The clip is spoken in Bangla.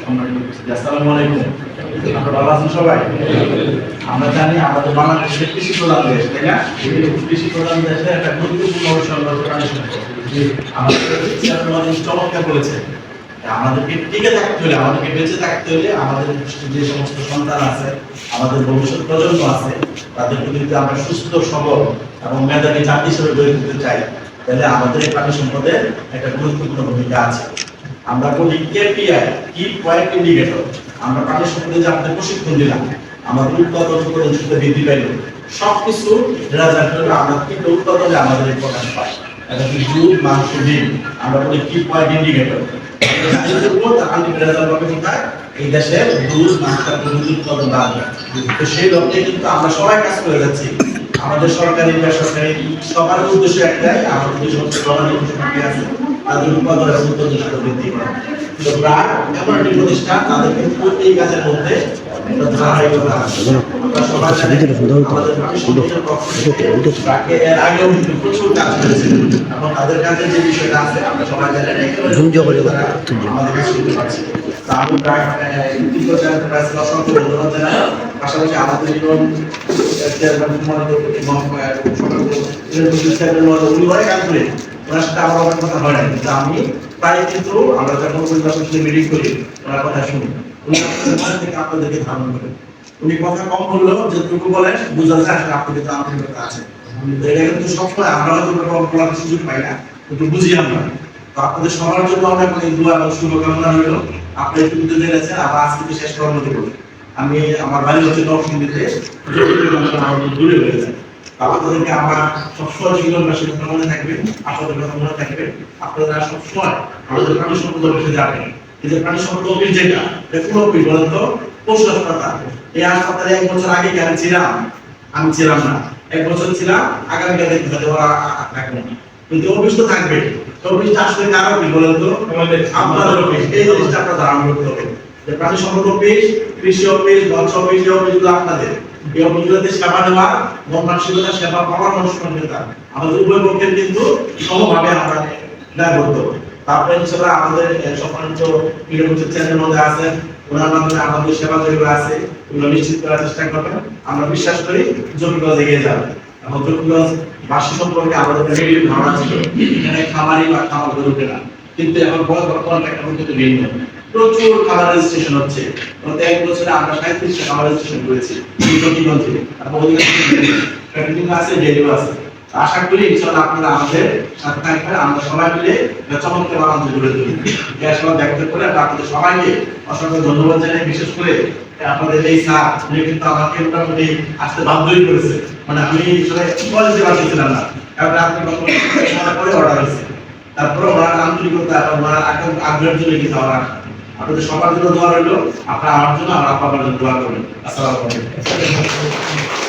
আসসালামু আলাইকুম। আপনারা ভালো আছেন সবাই? আমরা জানি আমাদের বাংলাদেশ কৃষি প্রধান দেশ, তাই না? কৃষি প্রধান দেশে একটা গুরুত্বপূর্ণ বিষয় প্রাণী সম্পদ। আমাদের চেয়ারম্যান চমৎকার বলেছে, আমাদেরকে টিকে থাকতে হলে, আমাদেরকে বেঁচে থাকতে হলে, আমাদের যে সমস্ত সন্তান আছে, আমাদের ভবিষ্যৎ প্রজন্ম আছে, তাদেরকে যদি আমরা সুস্থ সবল এবং মেধাবী জাতি হিসেবে গড়ে তুলতে চাই, তাহলে আমাদের এই প্রাণী সম্পদের একটা গুরুত্বপূর্ণ ভূমিকা আছে। আমরা বলি কেপিআই, কি পয়েন্ট ইন্ডিকেটর। আমরা প্রাণী সম্পদে যে আমাদের প্রশিক্ষণ দিলাম, আমাদের উৎপাদনশীলতা বৃদ্ধি পাইল, সবকিছু রেজাল্ট হলে আমরা কিন্তু উৎপাদনে আমাদের এই প্রকাশ পাই। এটা কি দুধ, মাংস, ডিম, আমরা বলি কি পয়েন্ট ইন্ডিকেটর। এই দেশের দুধ, মাংস, উৎপাদন বাড়বে। তো সেই লক্ষ্যে কিন্তু আমরা সবাই কাজ করে যাচ্ছি। আমাদের সরকারি বেসরকারি সবার উদ্দেশ্য একটাই, আমাদের যে সমস্ত গভর্নমেন্ট আছে তাদের উৎপাদন এবং উৎপাদনশীলতা বৃদ্ধি করা। তো প্রায় এমন একটি প্রতিষ্ঠান, তাদের কিন্তু এই কাজের মধ্যে ধারাবাহিকতা আছে। আপনারা সবাই জানেন আমাদের এর আগেও কিন্তু প্রচুর কাজ করেছে এবং তাদের কাজের যে বিষয়টা আছে আমরা সবাই জানেন আমাদের কাজ করতে পারছি। আমি প্রায় অসংখ্য ধন্যবাদ জানাই। পাশাপাশি আমাদের উনি অনেক কাজ করেন, ওনার সাথে আমার অনেক কথা হয় না, কিন্তু আমি প্রায় কিন্তু আমরা যখন মিটিং করি ওনার কথা শুনি, উনি আপনাদের থেকে আপনাদেরকে ধারণ করেন। উনি কথা কম বললেও যেটুকু বলেন বোঝা যায় আসলে আপনাদের আন্তরিকতা আছে। এটা কিন্তু সবসময় আমরা হয়তো বলার সুযোগ পাই না, কিন্তু বুঝি আমরা। তো আপনাদের সবার জন্য অনেক অনেক দোয়া এবং শুভকামনা রইল। আপনি একটু জেনেছেন, আবার আজকে শেষ কর্মটি করব। আমি আমার বাড়ি হচ্ছে নরসিংদীতে, দূরে হয়ে যায়। আপনাদেরকে আমার সবসময় জীবনবাসীর কথা মনে থাকবে, আপনাদের কথা মনে থাকবে। আপনারা সবসময় আমাদের প্রাণী সম্পদ অফিসে যাবেন। এই যে প্রাণী সম্পদ অফিস যেটা, কোন অফিস বলেন তো? পশু হাসপাতাল। এই হাসপাতালে 1 বছর আগে কেন ছিলাম? আমি ছিলাম না। 1 বছর ছিলাম, আগামীকাল দেখতে হবে ওরা থাকবে না। কিন্তু অফিস তো থাকবে। অফিসটা আসলে কার অফিস বলেন তো? আপনাদের অফিস। এই জিনিসটা আপনারা ধারণ করতে হবে যে প্রাণী সম্পদ অফিস, কৃষি অফিস, মৎস্য অফিস, এই অফিসগুলো আপনাদের। এই অফিসগুলোতে সেবা দেওয়া, মন-মানসিকতা, সেবা পাওয়ার মানুষতা আমাদের উভয় পক্ষের কিন্তু সমভাবে আমরা ব্যয় করতে হবে। তারপরে ইনশাআল্লাহ আমাদের সম্মানিত পিডব্লিউসি চ্যানেলের মধ্যে আছে, ওনার মাধ্যমে আমাদের সেবা যেগুলো আছে ওগুলো নিশ্চিত করার চেষ্টা করবেন। আমরা বিশ্বাস করি জমিগঞ্জ এগিয়ে যাবে। এবং জমিগঞ্জ বাসী সম্পর্কে আমাদের নেগেটিভ ধারণা ছিল, এখানে খামারি বা খামার গরুকে না, কিন্তু এখন বর্তমানে একটা কিন্তু ভিন্ন। প্রচুর খামার রেজিস্ট্রেশন হচ্ছে। গত 1 বছরে আমরা 37টা খামার রেজিস্ট্রেশন করেছি জমিগঞ্জে, এবং অধিকাংশ আছে, ডেলিও আছে। আশা করি ইনশাআল্লাহ আপনারা আমাদের সাথে থাকবেন, আমরা সবাই মিলে চমৎকার বাংলাদেশ গড়ে তুলি। এই আশাবাদ ব্যক্ত করে আপনাদের সবাইকে অসংখ্য ধন্যবাদ জানাই। বিশেষ করে আপনাদের এই স্যার, উনি কিন্তু আমাকে মোটামুটি আসতে বাধ্যই করেছে। মানে আমি আসলে বলতে পারছিলাম না, কারণ আপনি সময় করে অর্ডার হয়েছে। তারপরে ওনার আন্তরিকতা এবং ওনার আগ্রহের জন্য কিন্তু আমার আপনাদের সবার জন্য দোয়া রইল। আপনারা আমার জন্য, আমার আপনার জন্য দোয়া করবেন। আসসালামু আলাইকুম।